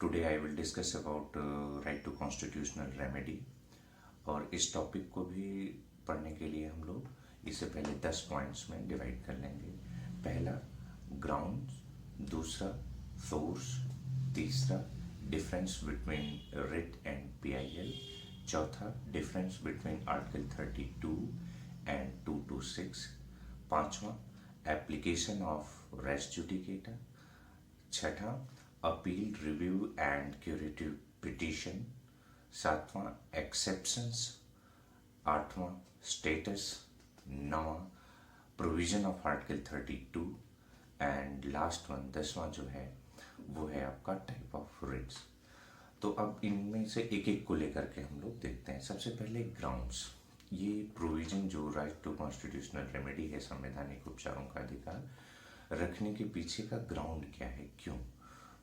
Today I will discuss about right to constitutional remedy. और इस topic को भी पढ़ने के लिए हम लोग इससे पहले 10 पॉइंट्स में डिवाइड कर लेंगे। पहला ग्राउंड, दूसरा सोर्स, तीसरा difference between writ and PIL, चौथा डिफरेंस बिटवीन आर्टिकल 32 एंड 226, पांचवा एप्लीकेशन ऑफ रेस जुडिकेटा, छठा appeal review and curative petition, सातवां एक्सेप्शंस, आठवां स्टेटस, नौवां provision of article 32 and last one 10वां जो है वो है आपका टाइप ऑफ रिट्स। तो अब इनमें से एक एक को लेकर के हम लोग देखते हैं। सबसे पहले ग्राउंड्स। ये प्रोविजन जो राइट टू कॉन्स्टिट्यूशनल रेमेडी है, संवैधानिक उपचारों का अधिकार रखने के पीछे का ग्राउंड क्या है, क्यों?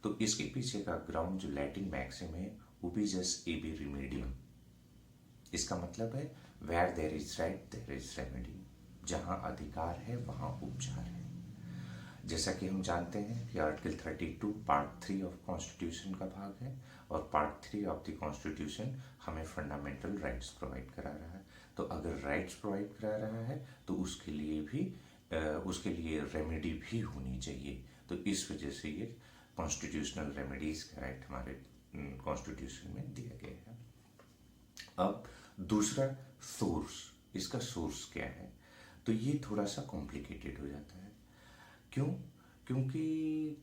तो इसके पीछे का ग्राउंड जो लैटिन मैक्सिम है, उबिजस एबी रिमेडियम। इसका मतलब है where there is right there is remedy. जहां अधिकार है वहां उपचार है। जैसा कि हम जानते हैं कि आर्टिकल 32 पार्ट 3 ऑफ कॉन्स्टिट्यूशन का भाग है और पार्ट 3 ऑफ द कॉन्स्टिट्यूशन हमें फंडामेंटल राइट्स प्रोवाइड करा रहा है। तो अगर राइट्स प्रोवाइड करा रहा है तो उसके लिए रेमेडी भी होनी चाहिए। तो इस वजह से ये कॉन्स्टिट्यूशनल रेमेडीज का राइट हमारे कॉन्स्टिट्यूशन में दिया गया है। अब दूसरा सोर्स, इसका सोर्स क्या है? तो ये थोड़ा सा कॉम्प्लिकेटेड हो जाता है। क्यों? क्योंकि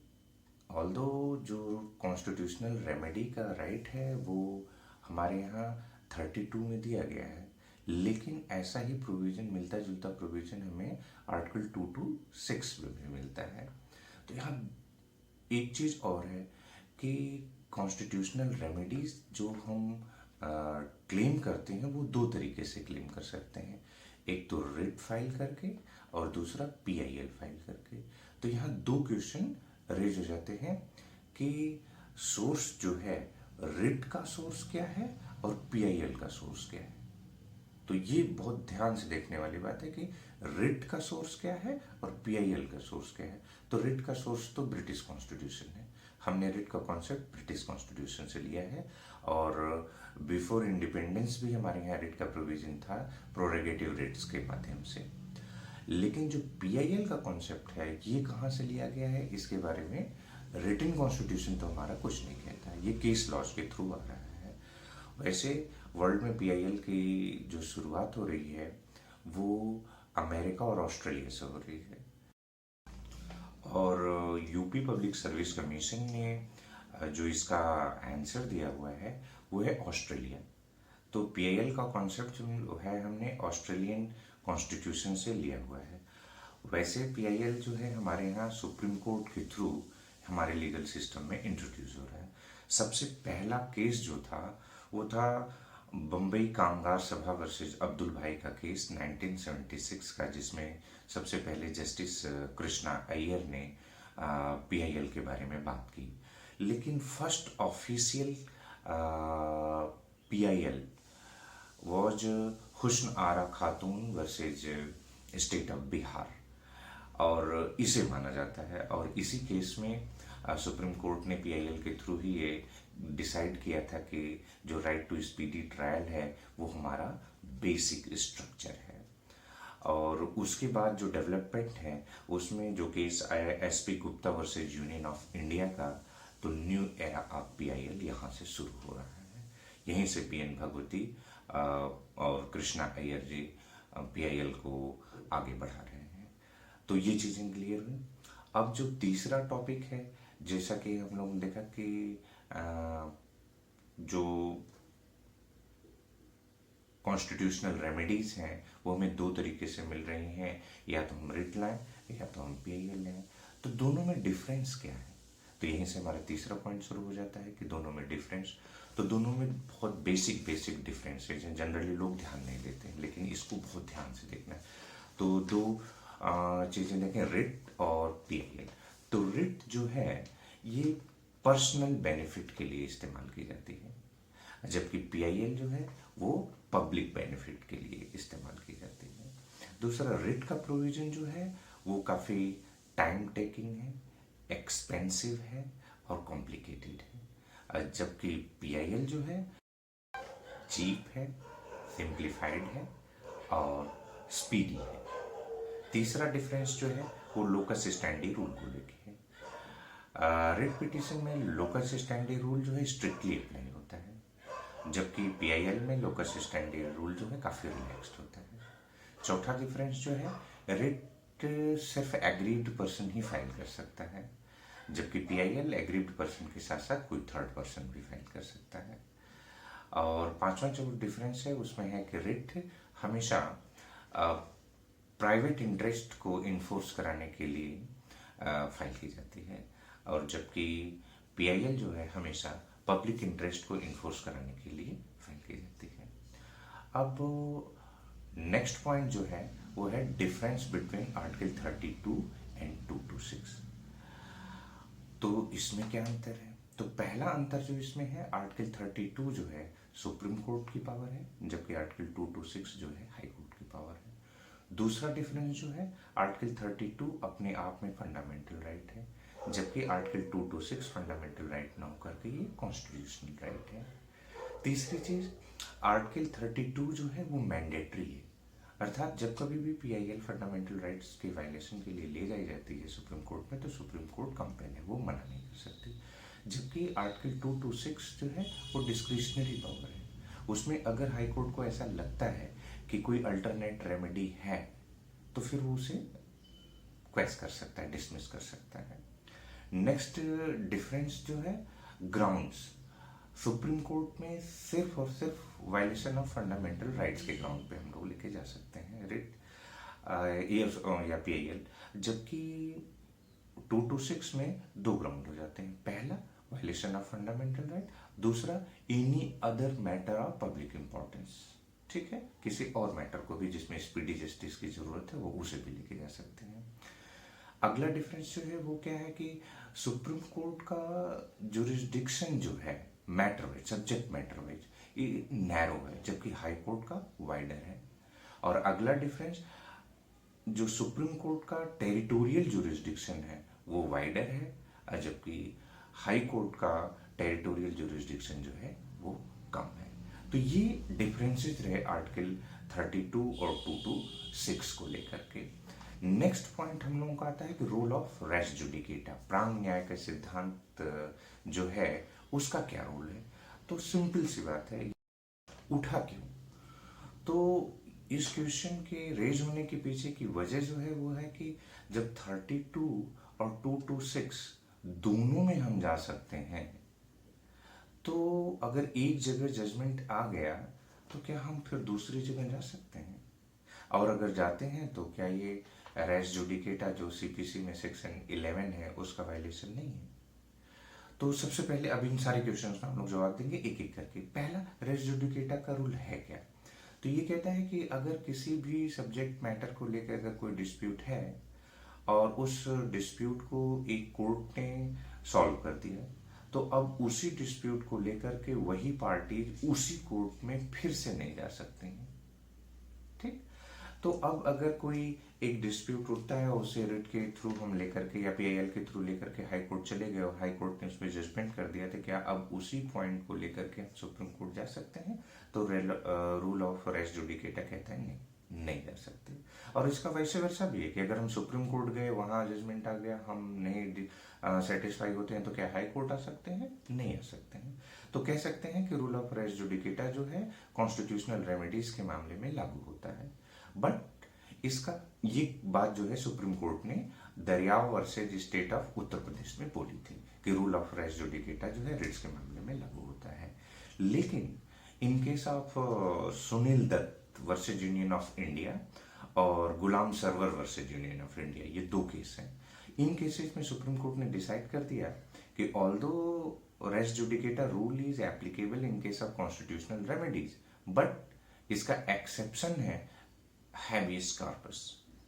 ऑल्दो जो कॉन्स्टिट्यूशनल रेमेडी का राइट है वो हमारे यहाँ 32 में दिया गया है, लेकिन ऐसा ही प्रोविजन, मिलता जुलता प्रोविजन हमें आर्टिकल 226 में भी मिलता है। तो यहाँ एक चीज़ और है कि कॉन्स्टिट्यूशनल रेमेडीज जो हम क्लेम करते हैं वो दो तरीके से क्लेम कर सकते हैं। एक तो रिट फाइल करके और दूसरा पीआईएल फाइल करके। तो यहाँ दो क्वेश्चन रेज हो जाते हैं कि सोर्स जो है, रिट का सोर्स क्या है और पीआईएल का सोर्स क्या है। तो ये बहुत ध्यान से देखने वाली बात है कि रिट का सोर्स क्या है और पीआईएल का सोर्स क्या है। तो रिट का सोर्स तो ब्रिटिश कॉन्स्टिट्यूशन है। हमने रिट का कॉन्सेप्ट ब्रिटिश कॉन्स्टिट्यूशन से लिया है और बिफोर इंडिपेंडेंस भी हमारे यहाँ रिट का प्रोविजन था प्रोरेगेटिव रिट्स के माध्यम से। लेकिन जो पीआईएल का कॉन्सेप्ट है ये कहाँ से लिया गया है, इसके बारे में रिटन कॉन्स्टिट्यूशन तो हमारा कुछ नहीं कहता है, ये केस लॉज के थ्रू आ रहा है। वैसे वर्ल्ड में पीआईएल की जो शुरुआत हो रही है वो अमेरिका और ऑस्ट्रेलिया से हो रही है। और यूपी पब्लिक सर्विस कमीशन ने जो इसका आंसर दिया हुआ है वो है ऑस्ट्रेलिया। तो पीआईएल का कॉन्सेप्ट जो है हमने ऑस्ट्रेलियन कॉन्स्टिट्यूशन से लिया हुआ है। वैसे पीआईएल जो है हमारे यहाँ सुप्रीम कोर्ट के थ्रू हमारे लीगल सिस्टम में इंट्रोड्यूस हो रहा है। सबसे पहला केस जो था वो था बम्बई कामगार सभा वर्सेस अब्दुल भाई का केस 1976 का, जिसमें सबसे पहले जस्टिस कृष्णा अय्यर ने पीआईएल के बारे में बात की। लेकिन फर्स्ट ऑफिशियल पीआईएल वाज हुस्न आरा खातून वर्सेज स्टेट ऑफ बिहार, और इसे माना जाता है। और इसी केस में सुप्रीम कोर्ट ने पीआईएल के थ्रू ही ये डिसाइड किया था कि जो राइट टू स्पीडी ट्रायल है वो हमारा बेसिक स्ट्रक्चर है। और उसके बाद जो डेवलपमेंट है उसमें जो केस आया SP Gupta versus Union of India का, तो न्यू एरा ऑफ पीआईएल यहाँ से शुरू हो रहा है। यहीं से पीएन भगवती और कृष्णा अय्यर जी पीआईएल को आगे बढ़ा रहे हैं। तो ये चीज़ें क्लियर हुई। अब जो तीसरा टॉपिक है, जैसा कि हम लोग ने देखा कि जो कॉन्स्टिट्यूशनल रेमेडीज हैं वो हमें दो तरीके से मिल रही हैं, या तो हम रिट लाएं या तो हम पीआईएल लें। तो दोनों में डिफरेंस क्या है? तो यहीं से हमारा तीसरा पॉइंट शुरू हो जाता है कि दोनों में डिफरेंस। तो दोनों में बहुत बेसिक डिफरेंसेज हैं, जनरली लोग ध्यान नहीं देते हैं, लेकिन इसको बहुत ध्यान से देखना है। तो दो चीज़ें देखें, रिट और पीआईएल। तो रिट जो है ये पर्सनल बेनिफिट के लिए इस्तेमाल की जाती है, जबकि पीआईएल जो है वो पब्लिक बेनिफिट के लिए इस्तेमाल की जाती है। दूसरा, रिट का प्रोविजन जो है वो काफ़ी टाइम टेकिंग है, एक्सपेंसिव है और कॉम्प्लिकेटेड है। जबकि पीआईएल जो है चीप है, सिंप्लीफाइड है और स्पीडी है। तीसरा डिफरेंस जो है वो लोकस स्टैंडी रूल को लेके है। रिट पिटीशन में लोकस स्टैंडी रूल जो है स्ट्रिक्टली अप्लाई होता है, जबकि पीआईएल में लोकस स्टैंडी रूल जो है काफ़ी रिलैक्स्ड होता है। चौथा डिफरेंस जो है, रिट सिर्फ एग्रीड पर्सन ही फाइल कर सकता है, जबकि पीआईएल एग्रीड पर्सन के साथ साथ कोई थर्ड पर्सन भी फाइल कर सकता है। और पांचवा जो डिफरेंस है उसमें है कि रिट हमेशा प्राइवेट इंटरेस्ट को इन्फोर्स कराने के लिए फाइल की जाती है, और जबकि पीआईएल जो है हमेशा पब्लिक इंटरेस्ट को इन्फोर्स कराने के लिए फाइल की जाती है। अब नेक्स्ट पॉइंट जो है वो है डिफरेंस बिटवीन आर्टिकल 32 एंड 226। तो इसमें क्या अंतर है? तो पहला अंतर जो इसमें है, आर्टिकल 32 जो है सुप्रीम कोर्ट की पावर है, जबकि आर्टिकल 226 जो है हाई कोर्ट की पावर है। दूसरा डिफरेंस जो है, आर्टिकल 32 अपने आप में फंडामेंटल राइट है, जबकि आर्टिकल 226 फंडामेंटल राइट ना होकर के ये कॉन्स्टिट्यूशनल राइट है। तीसरी चीज, आर्टिकल 32 जो है वो मैंडेटरी है, अर्थात जब कभी भी पीआईएल फंडामेंटल राइट्स के वायलेशन के लिए ले जाई जाती है सुप्रीम कोर्ट में, तो सुप्रीम कोर्ट कंपेल है, वो मना नहीं कर सकती। जबकि आर्टिकल 226 जो है वो डिस्क्रिशनरी पावर है, उसमें अगर हाई कोर्ट को ऐसा लगता है कि कोई अल्टरनेट रेमेडी है तो फिर वो उसे क्वेश्चन कर सकता है, डिसमिस कर सकता है। नेक्स्ट डिफरेंस जो है, ग्राउंड्स। सुप्रीम कोर्ट में सिर्फ और सिर्फ वायलेशन ऑफ फंडामेंटल राइट्स के ग्राउंड पे हम लोग लेके जा सकते हैं रिट या पीआईएल, जबकि 226 में दो ग्राउंड हो जाते हैं। पहला वायलेशन ऑफ फंडामेंटल राइट, दूसरा any other matter of public importance. ठीक है, किसी और मैटर को भी जिसमें स्पीडी जस्टिस की जरूरत है वो उसे भी लेके जा सकते हैं। अगला डिफरेंस जो है वो क्या है कि सुप्रीम कोर्ट का जुरिस्डिक्शन जो है matter wise, subject matter wise, ये नैरो है, जबकि हाई कोर्ट का वाइडर है। और अगला डिफरेंस, जो सुप्रीम कोर्ट का टेरिटोरियल जुरिस्डिक्शन है वो वाइडर है, जबकि हाई कोर्ट का टेरिटोरियल जुरिस्डिक्शन जो है वो कम है। तो ये डिफरेंसेस रहे आर्टिकल 32 और 226 को लेकर के। नेक्स्ट पॉइंट हम लोगों का आता है कि रोल ऑफ रेस जुडिकेटा, प्रांग न्याय का सिद्धांत जो है उसका क्या रोल है। तो सिंपल सी बात है, उठा क्यों? तो इस क्वेश्चन के रेज होने के पीछे की वजह जो है वो है कि जब 32 और 226 दोनों में हम जा सकते हैं, तो अगर एक जगह जजमेंट आ गया तो क्या हम फिर दूसरी जगह जा सकते हैं? और अगर जाते हैं तो क्या ये रेस जुडिकेटा जो सीपीसी में सेक्शन 11 है उसका वायलेशन नहीं है? तो सबसे पहले अब इन सारे क्वेश्चंस का हम लोग जवाब देंगे एक एक करके। पहला, रेस जुडिकेटा का रूल है क्या? तो ये कहता है कि अगर किसी भी सब्जेक्ट मैटर को लेकर अगर कोई डिस्प्यूट है और उस डिस्प्यूट को एक कोर्ट ने सॉल्व कर दिया, तो अब उसी डिस्प्यूट को लेकर के वही पार्टी उसी कोर्ट में फिर से नहीं जा सकते हैं। ठीक, तो अब अगर कोई एक डिस्प्यूट उठता है और उसे रिट के थ्रू हम लेकर के या पीआईएल के थ्रू लेकर के हाई कोर्ट चले गए और हाई कोर्ट ने उसमें जजमेंट कर दिया, तो क्या अब उसी पॉइंट को लेकर के हम सुप्रीम कोर्ट जा सकते हैं? तो रूल ऑफ रेस जुडिकेटा कहता है नहीं जा सकते। और इसका वैसे वैसा भी है कि अगर हम सुप्रीम कोर्ट गए, वहां जजमेंट आ गया, हम नहीं सेटिस्फाई होते हैं, तो क्या हाई कोर्ट आ सकते हैं? नहीं आ सकते हैं। तो कह सकते हैं कि रूल ऑफ रेस जुडिकेटा जो है कॉन्स्टिट्यूशनल रेमेडीज के मामले में लागू होता है। बट इसका ये बात जो है सुप्रीम कोर्ट ने दरियाव versus state of Uttar Pradesh में बोली थी कि रूल ऑफ रेस जुडिकेटा जो है रिट्स के मामले में लागू होता है। लेकिन in case of Sunil Dutt versus Union of India और Ghulam Sarwar versus Union of India, ये दो केस हैं। इन केसेस में सुप्रीम कोर्ट ने डिसाइड कर दिया कि although res judicata rule is applicable in case of constitutional remedies, but इसका एक्सेप्शन है हैबियस कॉर्पस,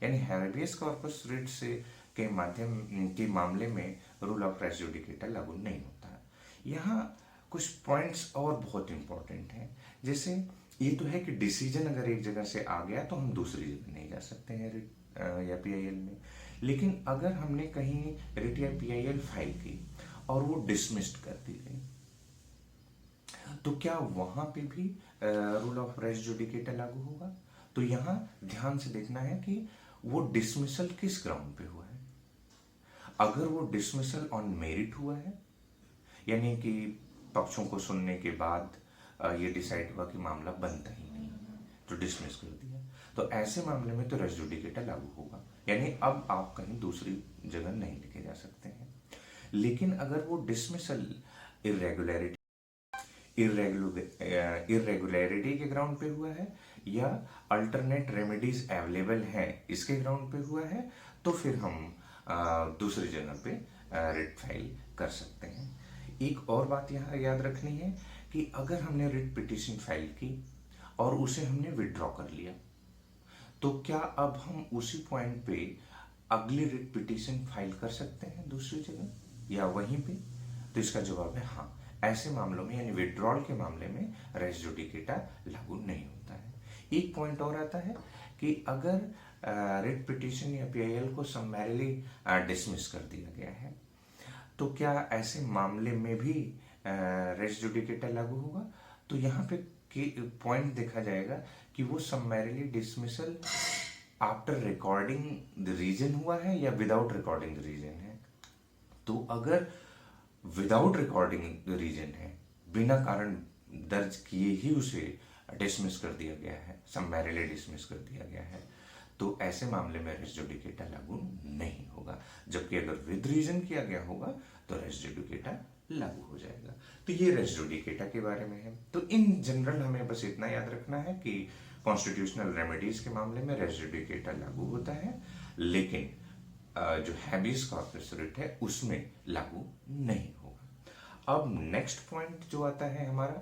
यानी हैबियस कॉर्पस रिट से के माध्यम के मामले में रूल ऑफ रेस जुडिकेटा लागू नहीं होता। यहाँ कुछ पॉइंट्स और बहुत इंपॉर्टेंट हैं, जैसे ये तो है कि डिसीजन अगर एक जगह से आ गया तो हम दूसरी जगह नहीं जा सकते हैं रिट या पीआईएल में। लेकिन अगर हमने कहीं रिट या पीआईएल फाइल की और वो डिसमिस्ड कर दी गई, तो क्या वहां पे भी रूल ऑफ रेस जुडिकेटा लागू होगा? तो यहाँ ध्यान से देखना है कि वो डिसमिसल किस ग्राउंड पे हुआ है। अगर वो डिसमिसल ऑन मेरिट हुआ है, यानी कि पक्षों को सुनने के बाद ये डिसाइड हुआ कि मामला बनता ही नहीं है, तो डिसमिस कर दिया, तो ऐसे मामले में तो रेस जुडिकेटा लागू होगा, यानी अब आप कहीं दूसरी जगह नहीं लेके जा सकते हैं। लेकिन अगर वो डिसमिसल इरेगुलरिटी इरेगुलरिटी के ग्राउंड पे हुआ है या अल्टरनेट रेमेडीज अवेलेबल हैं इसके ग्राउंड पे हुआ है, तो फिर हम दूसरी जगह पे रिट फाइल कर सकते हैं। एक और बात यहाँ याद रखनी है कि अगर हमने रिट पिटीशन फाइल की और उसे हमने विड्रॉ कर लिया, तो क्या अब हम उसी पॉइंट पे अगली रिट पिटीशन फाइल कर सकते हैं दूसरी जगह या वहीं पे? तो इसका जवाब है हाँ। ऐसे मामलों में यानी विड्रॉल के मामले में रेस जुडिकेटा लागू नहीं होता है। एक पॉइंट और आता है कि अगर रिट पिटीशन या पीआईएल को समैरिली डिसमिस कर दिया गया है, तो क्या ऐसे मामले में भी रेस जुडिकेटा लागू होगा? तो यहाँ पे पॉइंट देखा जाएगा कि वो summarily dismissal after recording the reason हुआ है या विदाउट रिकॉर्डिंग द रीजन है। तो अगर विदाउट रिकॉर्डिंग द रीजन है, बिना कारण दर्ज किए ही उसे डिसमिस कर दिया गया है, समैरिली डिसमिस कर दिया गया है, तो ऐसे मामले में रेस जुडिकेटा लागू नहीं होगा। जबकि अगर विद रीजन किया गया होगा तो रेस जुडिकेटा लागू हो जाएगा। तो ये रेस जुडिकेटा के बारे में है। तो इन जनरल हमें बस इतना याद रखना है कि कॉन्स्टिट्यूशनल रेमेडीज के मामले में रेस जुडिकेटा लागू होता है, लेकिन जो हैबियस कॉर्पस रिट है उसमें लागू नहीं होगा। अब नेक्स्ट पॉइंट जो आता है हमारा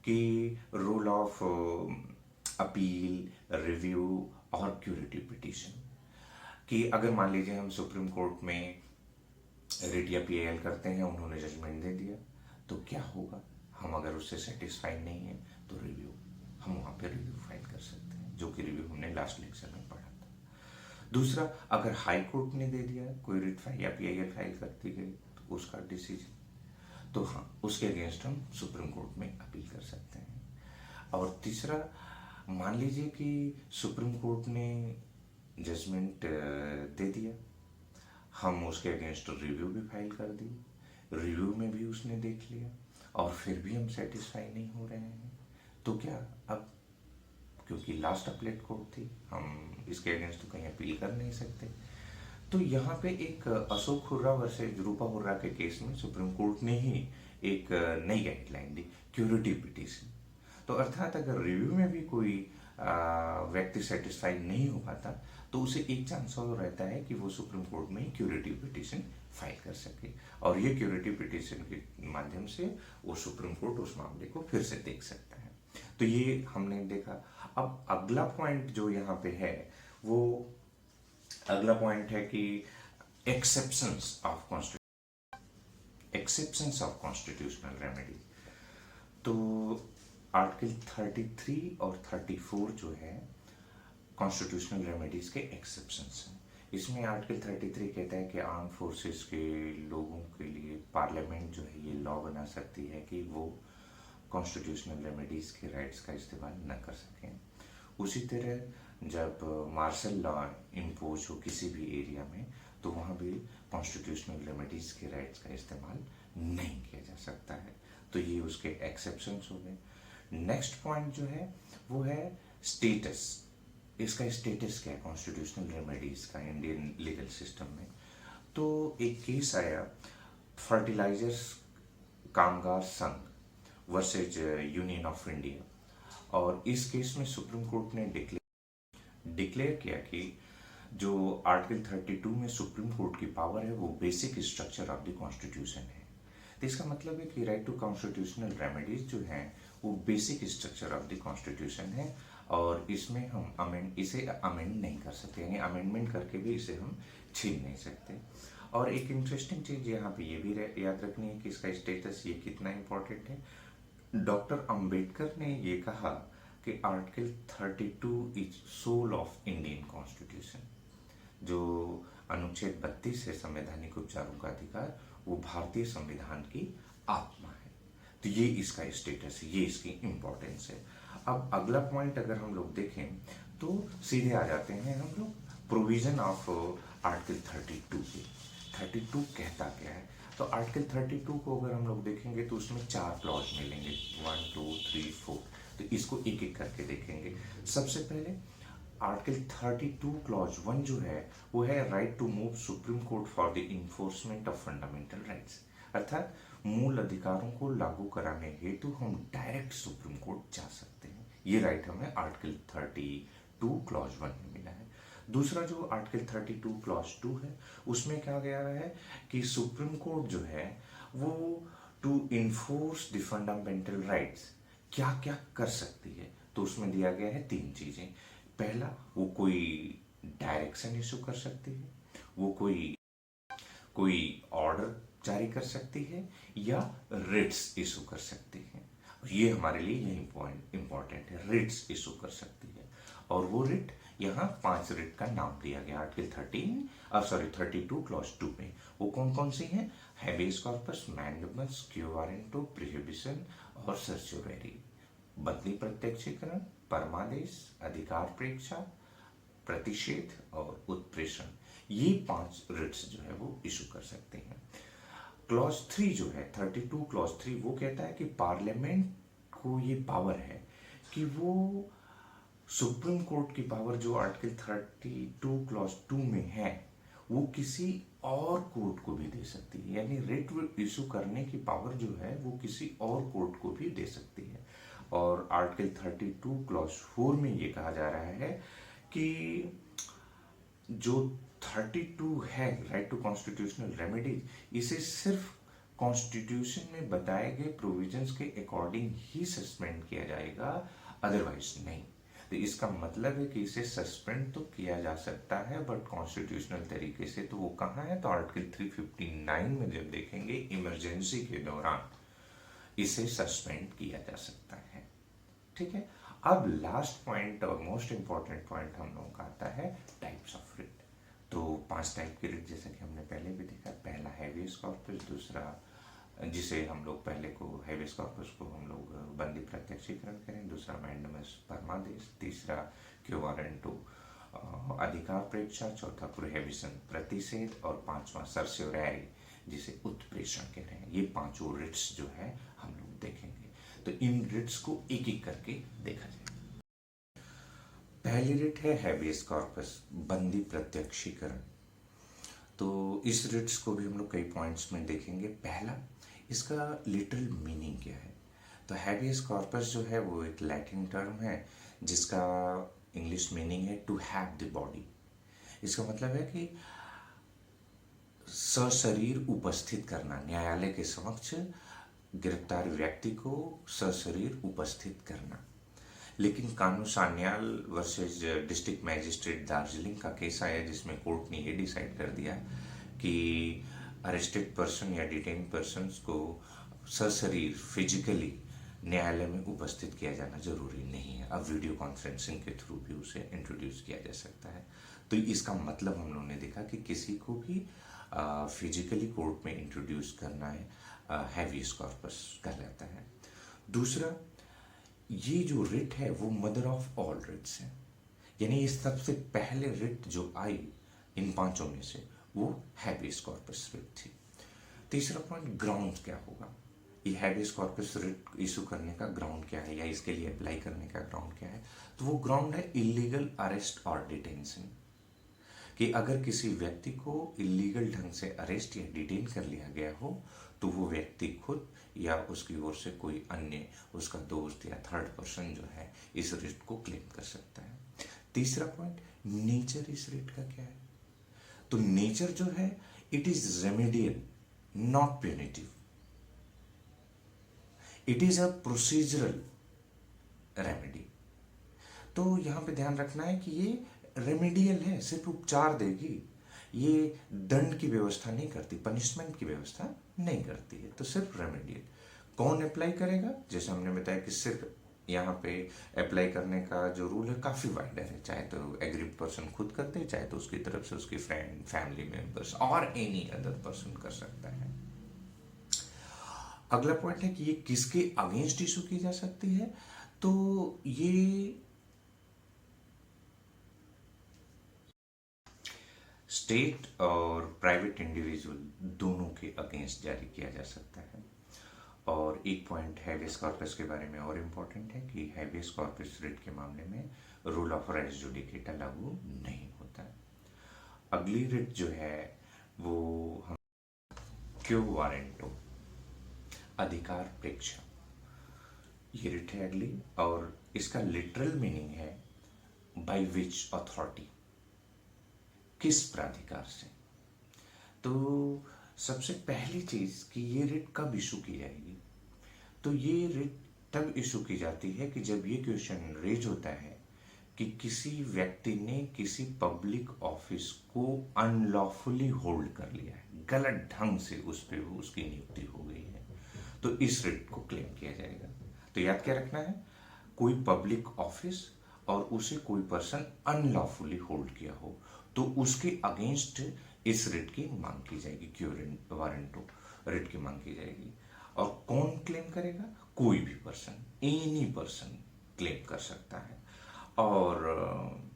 कि रूल ऑफ अपील, रिव्यू और क्यूरेटिव पिटीशन, कि अगर मान लीजिए हम सुप्रीम कोर्ट में रिट या पीआईएल करते हैं, उन्होंने जजमेंट दे दिया, तो क्या होगा? हम अगर उससे सेटिस्फाइड नहीं है तो रिव्यू, हम वहां पे रिव्यू फाइल कर सकते हैं, जो कि रिव्यू हमने लास्ट लेक्चर में पढ़ा था। दूसरा, अगर हाई कोर्ट ने दे दिया कोई रिट फाइल या पीआईएल फाइल करती गई तो उसका डिसीजन, तो हाँ, उसके अगेंस्ट हम सुप्रीम कोर्ट में अपील कर सकते हैं। और तीसरा, मान लीजिए कि सुप्रीम कोर्ट ने जजमेंट दे दिया, हम उसके अगेंस्ट रिव्यू भी फाइल कर दिए, रिव्यू में भी उसने देख लिया और फिर भी हम सेटिस्फाई नहीं हो रहे हैं, तो क्या अब, क्योंकि लास्ट अपीलेट कोर्ट थी, हम इसके अगेंस्ट तो कहीं अपील कर नहीं सकते। तो यहाँ पे एक अशोक हुर्रा वर्सेज रूपा हुर्रा के केस में सुप्रीम कोर्ट ने ही एक नई गाइडलाइन दी, क्यूरेटिव पिटीशन। तो अर्थात अगर रिव्यू में भी कोई व्यक्ति सेटिस्फाइड नहीं हो पाता, तो उसे एक चांस और रहता है कि वो सुप्रीम कोर्ट में क्यूरेटिव पिटीशन फाइल कर सके, और ये क्यूरेटिव पिटीशन के माध्यम से वो सुप्रीम कोर्ट उस मामले को फिर से देख सकता है। तो ये हमने देखा। अब अगला पॉइंट जो यहाँ पे है, वो अगला पॉइंट है कि एक्सेप्शंस ऑफ कॉन्स्टिट्यूशनल रेमेडी। तो आर्टिकल 33 और 34 जो है कॉन्स्टिट्यूशनल रेमेडीज के एक्सेप्शंस हैं। इसमें आर्टिकल 33 कहता है कि आर्म फोर्सेस के लोगों के लिए पार्लियामेंट जो है ये लॉ बना सकती है कि वो कॉन्स्टिट्यूशनल रेमेडीज के राइट्स का इस्तेमाल न कर सकें। उसी तरह जब मार्शल लॉ इम्पोज हो किसी भी एरिया में, तो वहाँ भी कॉन्स्टिट्यूशनल रेमेडीज के राइट्स का इस्तेमाल नहीं किया जा सकता है। तो ये उसके एक्सेप्शंस हो गए। नेक्स्ट पॉइंट जो है वो है स्टेटस। इसका स्टेटस क्या है कॉन्स्टिट्यूशनल रेमेडीज का इंडियन लीगल सिस्टम में? तो एक केस आया फर्टिलाइजर्स कामगार संघ वर्सेज यूनियन ऑफ इंडिया, और इस केस में सुप्रीम कोर्ट ने डिक्लेयर किया कि जो आर्टिकल 32 में सुप्रीम कोर्ट की पावर है वो basic structure of the constitution है। तो इसका मतलब है कि राइट टू कॉन्स्टिट्यूशनल रेमेडीज जो हैं वो basic structure of the constitution है, और इसमें हम इसे अमेंड नहीं कर सकते, यानी अमेंडमेंट करके भी इसे हम छीन नहीं सकते। और एक इंटरेस्टिंग चीज यहाँ पे ये भी याद रखनी है कि इसका स्टेटस ये कितना इम्पोर्टेंट है। डॉक्टर अंबेडकर ने ये कहा कि article 32 is soul of Indian constitution. जो अनुच्छेद 32 है संवैधानिक उपचारों का अधिकार, वो भारतीय संविधान की आत्मा है। तो ये इसका स्टेटस है, ये इसकी इम्पोर्टेंस है। अब अगला पॉइंट अगर हम लोग देखें तो सीधे आ जाते हैं हम लोग प्रोविजन ऑफ आर्टिकल 32 पे। 32 कहता क्या है? तो आर्टिकल 32 को अगर हम लोग देखेंगे तो उसमें 4 क्लॉज मिलेंगे, 1 2 3 4। तो इसको एक एक करके देखेंगे। सबसे पहले आर्टिकल 32 क्लॉज 1 जो है वो है right to move supreme court for the enforcement of fundamental rights, अर्थात मूल अधिकारों को लागू कराने हेतु हम डायरेक्ट सुप्रीम कोर्ट जा सकते हैं। ये राइट हमें आर्टिकल 32 क्लॉज 1 में मिला है। दूसरा जो आर्टिकल 32 क्लॉज 2 है उसमें क्या गया है कि सुप्रीम कोर्ट जो है वो to enforce the fundamental rights क्या क्या कर सकती है। तो उसमें दिया गया है 3 चीजें। पहला, वो कोई डायरेक्शन इशू कर सकती है, वो कोई ऑर्डर जारी कर सकती है, या रिट्स इशू कर सकती है। ये हमारे लिए यही पॉइंट इंपॉर्टेंट है, रिट्स इशू कर सकती है। और वो रिट, यहाँ 5 रिट का नाम दिया गया आर्टिकल 32 क्लॉज 2 में। वो कौन कौन सी हैं? Habeas corpus, mandamus, quo warranto, prohibition और सर्च्योरेरी। बदली प्रत्यक्षीकरण, परमादेश, अधिकार प्रेक्षा, प्रतिषेध और उत्प्रेषण। ये 5 रिट्स जो है वो इशू कर सकते हैं। क्लॉज 3 जो है 32 क्लॉज 3 वो कहता है कि पार्लियामेंट को ये पावर है कि वो सुप्रीम कोर्ट की पावर जो आर्टिकल 32 क्लॉज 2 में है वो किसी और कोर्ट को भी दे सकती है। यानी रिट इशू करने की पावर जो है वो किसी और कोर्ट को भी दे सकती है। और आर्टिकल 32 क्लॉज 4 में ये कहा जा रहा है कि जो 32 है राइट टू कॉन्स्टिट्यूशनल रेमेडीज, इसे सिर्फ कॉन्स्टिट्यूशन में बताए गए प्रोविजंस के अकॉर्डिंग ही सस्पेंड किया जाएगा, अदरवाइज नहीं। तो इसका मतलब है कि इसे सस्पेंड तो किया जा सकता है बट कॉन्स्टिट्यूशनल तरीके से। तो वो कहाँ है? तो आर्टिकल 359 में जब देखेंगे इमरजेंसी के दौरान इसे सस्पेंड किया जा सकता है। ठीक है। अब लास्ट पॉइंट और मोस्ट इंपॉर्टेंट पॉइंट हम लोगों का आता है टाइप्स ऑफ रिट। तो 5 टाइप के रिट जैसा कि हमने पहले भी देखा। पहला हैबेस कॉर्पस, दूसरा जिसे हम लोग पहले को हैबेस कॉर्पस को हम लोग बंदी प्रत्यक्षीकरण करें, दूसरा मैंडेमस परमादेश, तीसरा क्यू वारंटो अधिकार प्रेक्षा, चौथा प्रोहिबिशन प्रतिषेध और 5वां सर्च्योरेरी जिसे उत्प्रेषण कह रहे हैं। ये 5 रिट्स जो है हम लोग देखेंगे। तो इन रिट्स को एक एक करके देखा जाए। पहली रिट है हैबेस कॉर्पस, बंदी प्रत्यक्षीकरण। तो इस रिट्स को भी हम लोग कई पॉइंट्स में देखेंगे। पहला, इसका लिटरल मीनिंग क्या है? तो हैबेस कॉर्पस जो है वो एक लैटिन टर्म है जिसका इंग्लिश मीनिंग है टू हैव द बॉडी। इसका मतलब है कि सशरीर उपस्थित करना, न्यायालय के समक्ष गिरफ्तार व्यक्ति को सशरीर उपस्थित करना। लेकिन Kanu Sanyal versus district magistrate Darjeeling का केस आया जिसमें कोर्ट ने ये डिसाइड कर दिया कि अरेस्टेड पर्सन या डिटेन पर्सन को सशरीर फिजिकली न्यायालय में उपस्थित किया जाना जरूरी नहीं है। अब वीडियो कॉन्फ्रेंसिंग के थ्रू भी उसे इंट्रोड्यूस किया जा सकता है। तो इसका मतलब हम लोगों ने देखा कि किसी को भी फिजिकली कोर्ट में इंट्रोड्यूस करना है, हैबेस कॉर्पस कहलाता है। दूसरा, ये जो रिट है वो मदर ऑफ ऑल रिट्स है, यानी ये सबसे पहले रिट जो आई इन 5 में से वो हैबेस कॉर्पस रिट थी। तीसरा पॉइंट, ग्राउंड क्या होगा? ये हैबेस कॉर्पस रिट इशू करने का ग्राउंड क्या है या इसके लिए अप्लाई करने का ग्राउंड क्या है? तो वो ग्राउंड है इलीगल अरेस्ट और डिटेंशन, कि अगर किसी व्यक्ति को इलीगल ढंग से अरेस्ट या डिटेन कर लिया गया हो तो वो व्यक्ति खुद या उसकी ओर से कोई अन्य उसका दोस्त या थर्ड पर्सन जो है इस रिट को क्लेम कर सकता है। तीसरा पॉइंट, नेचर इस रिट का क्या है? तो नेचर जो है it is remedial not punitive, it is a procedural remedy. तो यहां पे ध्यान रखना है कि ये रेमेडियल है, सिर्फ उपचार देगी, ये दंड की व्यवस्था नहीं करती, पनिशमेंट की व्यवस्था नहीं करती है, तो सिर्फ रेमेडियल। कौन अप्लाई करेगा? जैसे हमने बताया कि सिर्फ यहाँ पे अप्लाई करने का जो रूल है काफी वाइडर है, चाहे तो एग्रीड पर्सन खुद करते हैं, चाहे तो उसकी तरफ से उसके फ्रेंड, फैमिली मेंबर्स और एनी अदर पर्सन कर सकता है। अगला पॉइंट है कि ये किसके अगेंस्ट इशू की जा सकती है, तो ये स्टेट और प्राइवेट इंडिविजुअल दोनों के अगेंस्ट जारी किया जा सकता है। और एक पॉइंट हैबेस कॉर्पस के बारे में और इम्पोर्टेंट है कि हैबेस कॉर्पस रिट के मामले में रूल ऑफ रेस जुडिकेटा लागू नहीं होता है। अगली रिट जो है वो हम क्यो वारंटो अधिकार प्रेक्षा, ये रिट है अगली, और इसका लिटरल मीनिंग है बाय विच अथॉरिटी, किस प्राधिकार से। तो सबसे पहली चीज कि ये रिट कब इशू की जाएगी, तो ये रिट तब इशू की जाती है कि जब ये क्वेश्चन रेज होता है कि किसी व्यक्ति ने किसी पब्लिक ऑफिस को अनलॉफुली होल्ड कर लिया है, गलत ढंग से उस पर उसकी नियुक्ति हो गई है, तो इस रिट को क्लेम किया जाएगा। तो याद क्या रखना है, कोई पब्लिक ऑफिस और उसे कोई पर्सन अनलॉफुली होल्ड किया हो तो उसके अगेंस्ट इस रिट की मांग की जाएगी, क्यो वारंटो रिट की मांग की जाएगी। और कौन क्लेम करेगा, कोई भी पर्सन, एनी पर्सन क्लेम कर सकता है। और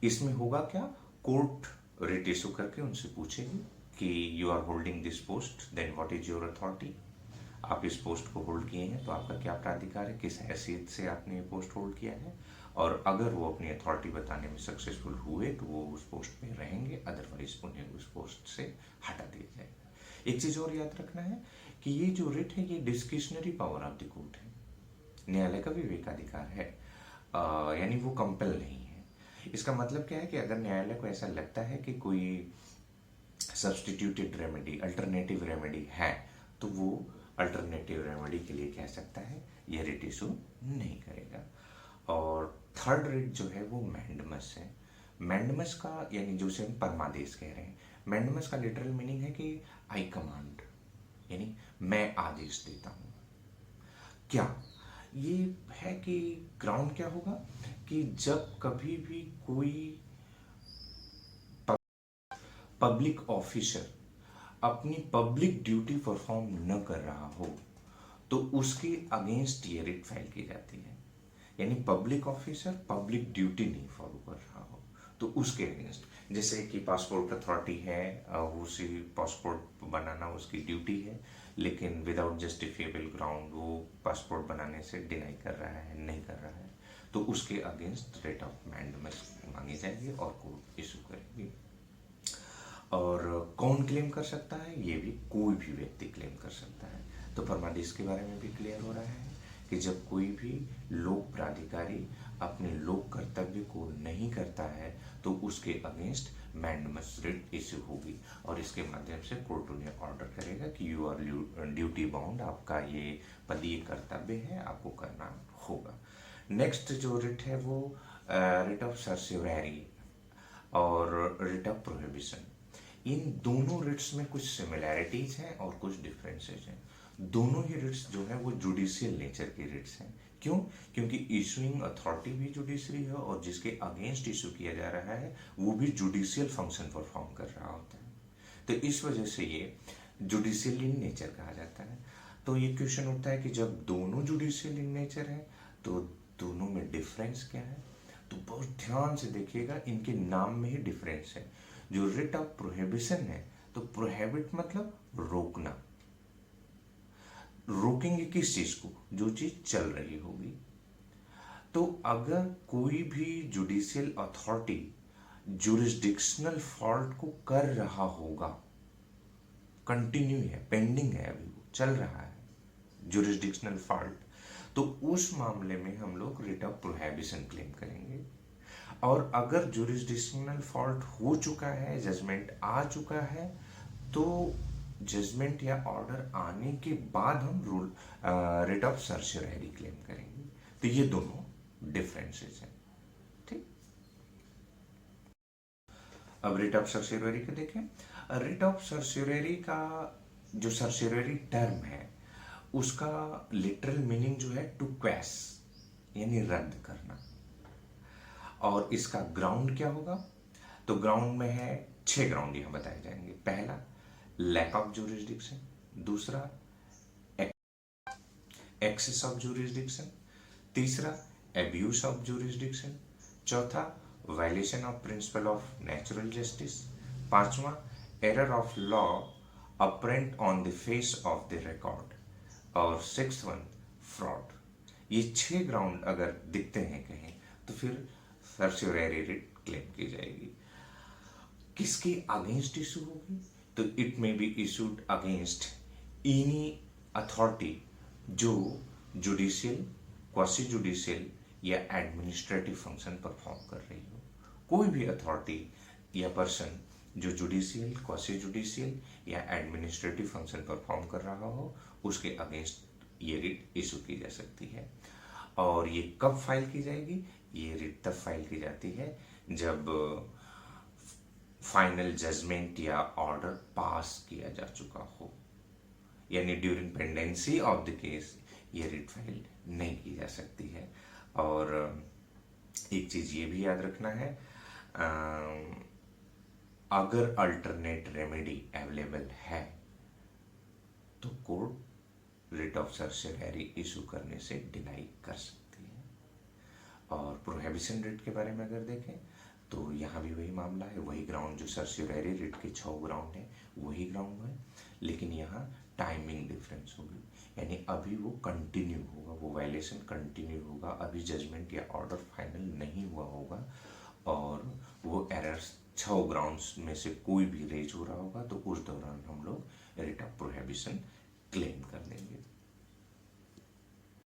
इसमें होगा क्या, कोर्ट रिट इशू करके उनसे पूछेगी कि you are holding this post, then what is your authority, आप इस पोस्ट को होल्ड किए हैं तो आपका क्या प्राधिकार है, किस हैसियत से आपने ये पोस्ट होल्ड किया है। और अगर वो अपनी अथॉरिटी बताने में सक्सेसफुल हुए तो वो उस पोस्ट पे रहेंगे, अदरवाइज उन्हें उस पोस्ट से हटा दिया जाएगा। एक चीज और याद रखना है कि ये जो रिट है ये discretionary power of the court है, न्यायालय का विवेकाधिकार है, यानी वो कंपेल नहीं है। इसका मतलब क्या है कि अगर न्यायालय को ऐसा लगता है कि कोई सब्सटीट्यूटेड रेमेडी, अल्टरनेटिव रेमेडी है, तो वो अल्टरनेटिव रेमेडी के लिए कह सकता है, ये रिट इशू नहीं करेगा। और थर्ड रिट जो है वो मैंडमस है। मैंडमस का यानी जो से हम परमादेश कह रहे हैं, मैंडमस का लिटरल मीनिंग है कि आई कमांड, यानी मैं आदेश देता हूं। क्या ये है कि ग्राउंड क्या होगा कि जब कभी भी कोई पब्लिक ऑफिसर अपनी पब्लिक ड्यूटी परफॉर्म न कर रहा हो तो उसके अगेंस्ट ये रिट फाइल की जाती है। यानी पब्लिक ऑफिसर पब्लिक ड्यूटी नहीं फॉलो कर रहा हो तो उसके अगेंस्ट, जैसे कि पासपोर्ट अथॉरिटी है, उसी पासपोर्ट बनाना उसकी ड्यूटी है, लेकिन विदाउट जस्टिफिएबल ग्राउंड वो पासपोर्ट बनाने से डिनाई कर रहा है, नहीं कर रहा है, तो उसके अगेंस्ट रिट ऑफ मैंडमस मांगी जाएगी और कोर्ट इशू करेगी। और कौन क्लेम कर सकता है, ये भी कोई भी व्यक्ति क्लेम कर सकता है। तो परमादेश के बारे में भी क्लियर हो रहा है कि जब कोई भी लोक प्राधिकारी अपने लोक कर्तव्य को नहीं करता है तो उसके अगेंस्ट मैंडमस रिट इश्यू होगी और इसके माध्यम से कोर्ट उन्हें ऑर्डर करेगा कि यू आर ड्यूटी बाउंड, आपका ये पदीय कर्तव्य है, आपको करना होगा। नेक्स्ट जो रिट है वो रिट ऑफ सर्सिवरी और रिट ऑफ प्रोहिबिशन। इन दोनों रिट्स में कुछ सिमिलैरिटीज हैं और कुछ डिफरेंसेस हैं। दोनों ही रिट्स जो है वो जुडिशियल नेचर के रिट्स हैं। क्यों? क्योंकि इशूइंग अथॉरिटी भी जुडिशरी है और जिसके अगेंस्ट इशू किया जा रहा है वो भी जुडिशियल फंक्शन परफॉर्म कर रहा होता है, तो इस वजह से ये जुडिशियल इन नेचर कहा जाता है। तो ये क्वेश्चन उठता है कि जब दोनों जुडिशियल इन नेचर है तो दोनों में डिफरेंस क्या है, तो बहुत ध्यान से देखिएगा, इनके नाम में ही डिफरेंस है। जो रिट ऑफ प्रोहिबिशन है तो प्रोहिबिट मतलब रोकना, रोकेंगे किस चीज को, जो चीज चल रही होगी। तो अगर कोई भी जुडिशियल अथॉरिटी जुरिस्डिक्शनल फॉल्ट को कर रहा होगा, कंटिन्यू है, पेंडिंग है, अभी वो चल रहा है जुरिस्डिक्शनल फॉल्ट, तो उस मामले में हम लोग रिट ऑफ प्रोहिबिशन क्लेम करेंगे। और अगर जुरिस्डिक्शनल फॉल्ट हो चुका है, जजमेंट आ चुका है, तो जजमेंट या ऑर्डर आने के बाद हम रिट ऑफ सर्सिवरी क्लेम करेंगे। तो ये दोनों डिफरेंसेस हैं, ठीक। अब रिट ऑफ सर्सिवरी को देखें। रिट ऑफ सर्सिवरी का जो सर्सिवरी टर्म है उसका लिटरल मीनिंग जो है टू क्वैश, यानी रद्द करना। और इसका ग्राउंड क्या होगा, तो ग्राउंड में है 6 ग्राउंड यहां बताए जाएंगे। पहला लैक ऑफ जुरिस्डिक्शन, दूसरा एक्सेस ऑफ जुरिस्डिक्शन, तीसरा एब्यूज ऑफ जुरिस्डिक्शन, चौथा violation of principle of natural justice, पांचवा error of law apparent on the face of the record, और सिक्स वन फ्रॉड। ये 6 ग्राउंड अगर दिखते हैं कहीं तो फिर सर्सियोररी रिट क्लेम की जाएगी। किसके अगेंस्ट इशू होगी? तो it may be issued against any authority जो जुडिशियल, क्वासी जुडिशियल या एडमिनिस्ट्रेटिव फंक्शन परफॉर्म कर रही हो। कोई भी अथॉरिटी या पर्सन जो जुडिशियल, क्वासी जुडिशियल या एडमिनिस्ट्रेटिव फंक्शन परफॉर्म कर रहा हो, उसके अगेंस्ट ये रिट इशू की जा सकती है। और ये कब फाइल की जाएगी? ये रिट तब फाइल की जाती है जब फाइनल जजमेंट या ऑर्डर पास किया जा चुका हो, यानी during pendency of the case ये रिट फाइल नहीं की जा सकती है। और एक चीज ये भी याद रखना है, अगर अल्टरनेट रेमेडी अवेलेबल है तो कोर्ट रिट ऑफ सर्सियोररी इशू करने से डिनाई कर सकती है। और प्रोहिबिशन रिट के बारे में अगर देखें तो यहाँ भी वही मामला है, वही ग्राउंड जो सर्सियोररी रिट के 6 ग्राउंड है वही ग्राउंड है, लेकिन यहाँ टाइमिंग डिफरेंस होगी, यानी अभी वो कंटिन्यू होगा, वो वायलेशन कंटिन्यू होगा, अभी जजमेंट या ऑर्डर फाइनल नहीं हुआ होगा, और वो एरर्स 6 ग्राउंड्स में से कोई भी रेज हो रहा होगा, तो उस दौरान हम लोग रिट ऑफ प्रोहिबिशन क्लेम कर लेंगे।